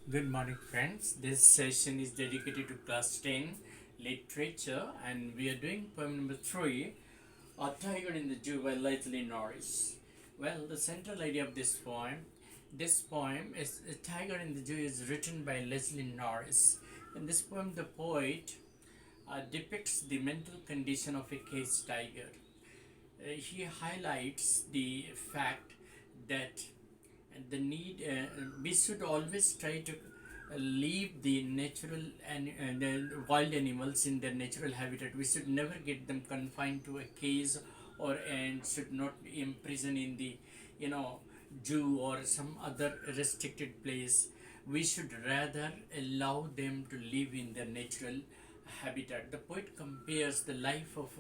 Good morning, friends. This session is dedicated to class 10 literature, and we are doing poem number 3, A Tiger in the Zoo by Leslie Norris. Well, the central idea of this poem is A Tiger in the Zoo is written by Leslie Norris. In this poem, the poet depicts the mental condition of a caged tiger. He highlights the fact that the need we should always try to leave the natural and the wild animals in their natural habitat. We should never get them confined to a cage or and should not imprison in the you know zoo or some other restricted place. We should rather allow them to live in their natural habitat. The poet compares the life of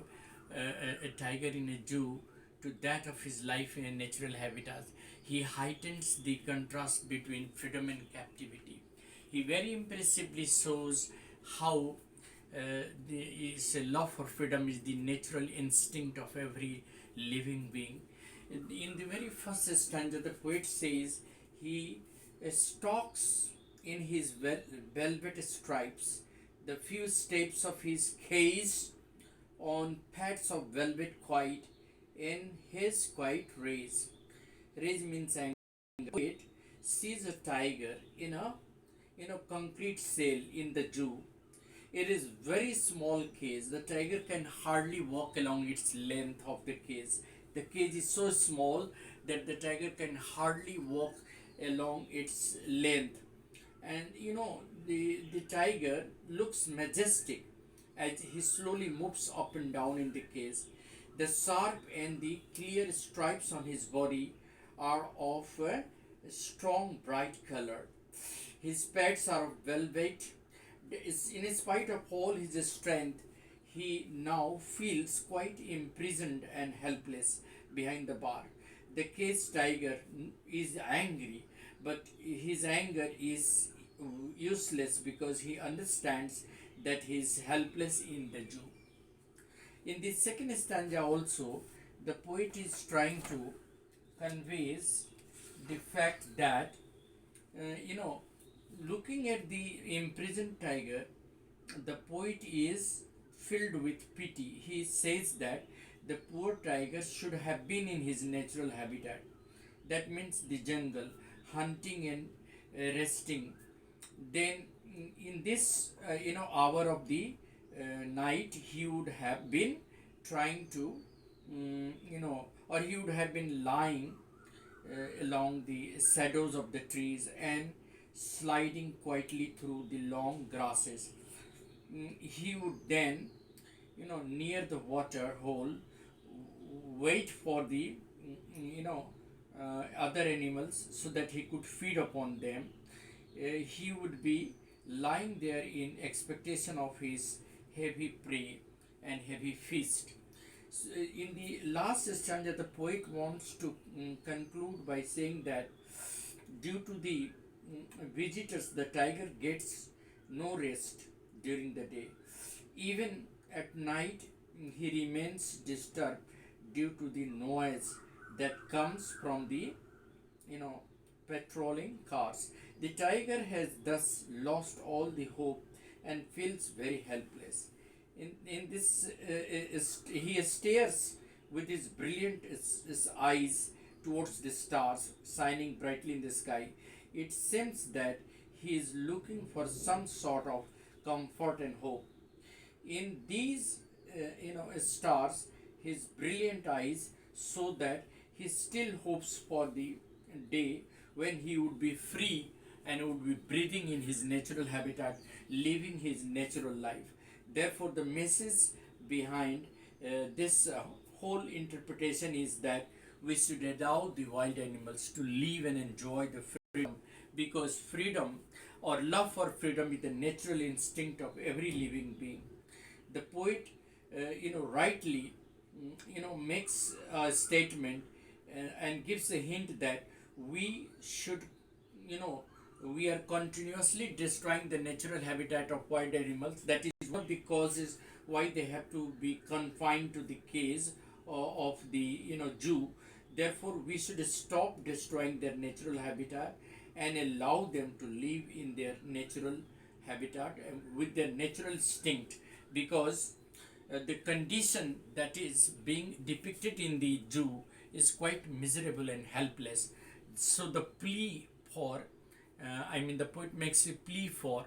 a tiger in a zoo to that of his life in a natural habitat. He heightens the contrast between freedom and captivity. He very impressively shows how his love for freedom is the natural instinct of every living being. In the very first stanza, the poet says he stalks in his velvet stripes the few steps of his cage on pads of velvet quiet in his quiet race. Race means anger. The poet sees a tiger in a concrete cell in the zoo. It is very small cage. The tiger can hardly walk along its length of the cage. The cage is so small that the tiger can hardly walk along its length. And the tiger looks majestic as he slowly moves up and down in the cage. The sharp and the clear stripes on his body are of a strong bright color. His pads are of velvet. In spite of all his strength, he now feels quite imprisoned and helpless behind the bar. The caged tiger is angry, but his anger is useless because he understands that he is helpless in the zoo. In the second stanza, also, the poet is trying to convey the fact that, you know, looking at the imprisoned tiger, the poet is filled with pity. He says that the poor tiger should have been in his natural habitat. That means the jungle, hunting and resting. Then, in this hour of the night, he would have been trying to, or he would have been lying along the shadows of the trees and sliding quietly through the long grasses. He would then, near the water hole, wait for the, other animals so that he could feed upon them. He would be lying there in expectation of his heavy prey and heavy feast. So, in the last stanza, the poet wants to conclude by saying that due to the visitors, the tiger gets no rest during the day. Even at night, he remains disturbed due to the noise that comes from the you know patrolling cars. The tiger has thus lost all the hope and feels very helpless. In this, he stares with his brilliant his eyes towards the stars shining brightly in the sky. It seems that he is looking for some sort of comfort and hope. In these, stars, his brilliant eyes show that he still hopes for the day when he would be free and would be breathing in his natural habitat, living his natural life. Therefore, the message behind this whole interpretation is that we should allow the wild animals to live and enjoy the freedom, because freedom or love for freedom is the natural instinct of every living being. The poet, rightly, makes a statement and gives a hint that we should, you know, we are continuously destroying the natural habitat of wild animals. That is one of the causes why they have to be confined to the cage of the zoo. Therefore, we should stop destroying their natural habitat and allow them to live in their natural habitat with their natural instinct, because the condition that is being depicted in the zoo is quite miserable and helpless. So the plea for, the poet makes a plea for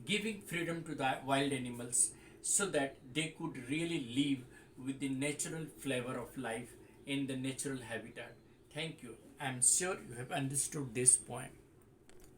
giving freedom to the wild animals so that they could really live with the natural flavor of life in the natural habitat. Thank you. I'm sure you have understood this poem.